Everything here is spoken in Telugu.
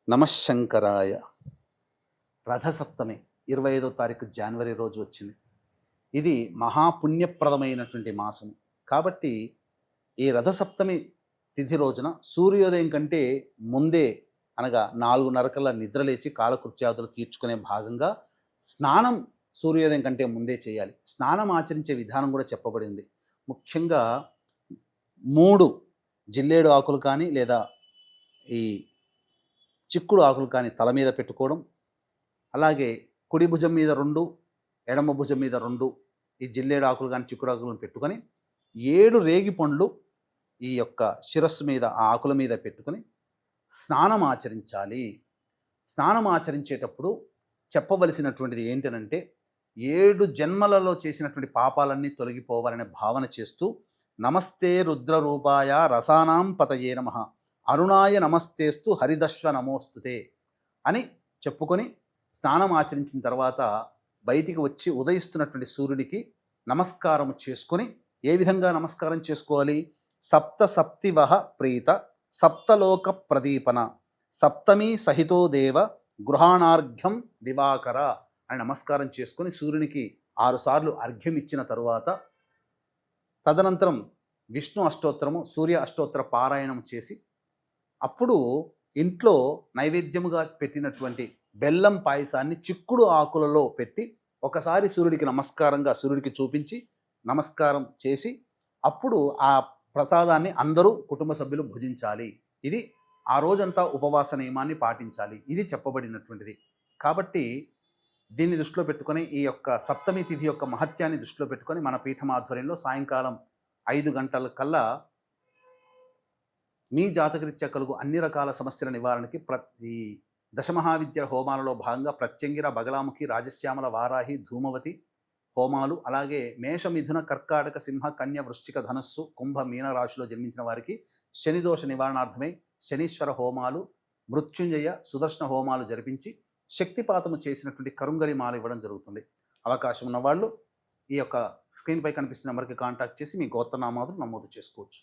నమశంకరాయ. రథసప్తమి 25వ తారీఖు జనవరి రోజు వచ్చింది. ఇది మహాపుణ్యప్రదమైనటువంటి మాసం. కాబట్టి ఈ రథసప్తమి తిథి రోజున సూర్యోదయం కంటే ముందే అనగా 4:30 నిద్రలేచి కాలకృత్యాదులు తీర్చుకునే భాగంగా స్నానం సూర్యోదయం కంటే ముందే చేయాలి. స్నానం ఆచరించే విధానం కూడా చెప్పబడింది. ముఖ్యంగా 3 జిల్లేడు ఆకులు కానీ లేదా ఈ చిక్కుడు ఆకులు కానీ తల మీద పెట్టుకోవడం, అలాగే కుడి భుజం మీద 2, ఎడమ భుజం మీద 2 ఈ జిల్లేడు ఆకులు కానీ చిక్కుడు ఆకులను పెట్టుకొని 7 రేగి పండ్లు ఈ యొక్క శిరస్సు మీద ఆ ఆకుల మీద పెట్టుకొని స్నానం ఆచరించాలి. స్నానం ఆచరించేటప్పుడు చెప్పవలసినటువంటిది ఏంటనంటే 7 జన్మలలో చేసినటువంటి పాపాలన్నీ తొలగిపోవాలనే భావన చేస్తూ నమస్తే రుద్రరూపాయ రసానాం పతయే నమః అరుణాయ నమస్తేస్తు హరిదశ్వ నమోస్తుతే అని చెప్పుకొని స్నానం ఆచరించిన తర్వాత బయటికి వచ్చి ఉదయిస్తున్నటువంటి సూర్యుడికి నమస్కారం చేసుకొని ఏ విధంగా నమస్కారం చేసుకోవాలి? సప్త సప్తివహ ప్రీత సప్తలోక ప్రదీపన సప్తమీ సహితో దేవ గృహాణార్ఘ్యం దివాకర అని నమస్కారం చేసుకొని సూర్యునికి 6 సార్లు అర్ఘ్యం ఇచ్చిన తరువాత తదనంతరం విష్ణు అష్టోత్తరము సూర్య అష్టోత్తర పారాయణం చేసి అప్పుడు ఇంట్లో నైవేద్యముగా పెట్టినటువంటి బెల్లం పాయసాన్ని చిక్కుడు ఆకులలో పెట్టి ఒకసారి సూర్యుడికి నమస్కారంగా సూర్యుడికి చూపించి నమస్కారం చేసి అప్పుడు ఆ ప్రసాదాన్ని అందరూ కుటుంబ సభ్యులు భుజించాలి. ఇది ఆ రోజంతా ఉపవాస నియమాన్ని పాటించాలి. ఇది చెప్పబడినటువంటిది. కాబట్టి దీన్ని దృష్టిలో పెట్టుకొని ఈ యొక్క సప్తమి తిథి యొక్క మహత్యాన్ని దృష్టిలో పెట్టుకొని మన పీఠం ఆధ్వర్యంలో సాయంకాలం 5 గంటల కల్లా మీ జాతకరీత్యా కలుగు అన్ని రకాల సమస్యల నివారణకి ఈ దశమహావిద్య హోమాలలో భాగంగా ప్రత్యంగిర బగలాముఖి రాజశ్యామల వారాహి ధూమవతి హోమాలు, అలాగే మేష మిథున కర్కాటక సింహ కన్య వృశ్చిక ధనస్సు కుంభ మీన రాశిలో జన్మించిన వారికి శనిదోష నివారణార్థమై శనీశ్వర హోమాలు, మృత్యుంజయ సుదర్శన హోమాలు జరిపించి శక్తిపాతము చేసినటువంటి కరుంగలి మాల ఇవ్వడం జరుగుతుంది. అవకాశం ఉన్నవాళ్ళు ఈ యొక్క స్క్రీన్పై కనిపిస్తున్న నెంబర్కి కాంటాక్ట్ చేసి మీ గోత్రనామాలు నమోదు చేసుకోవచ్చు.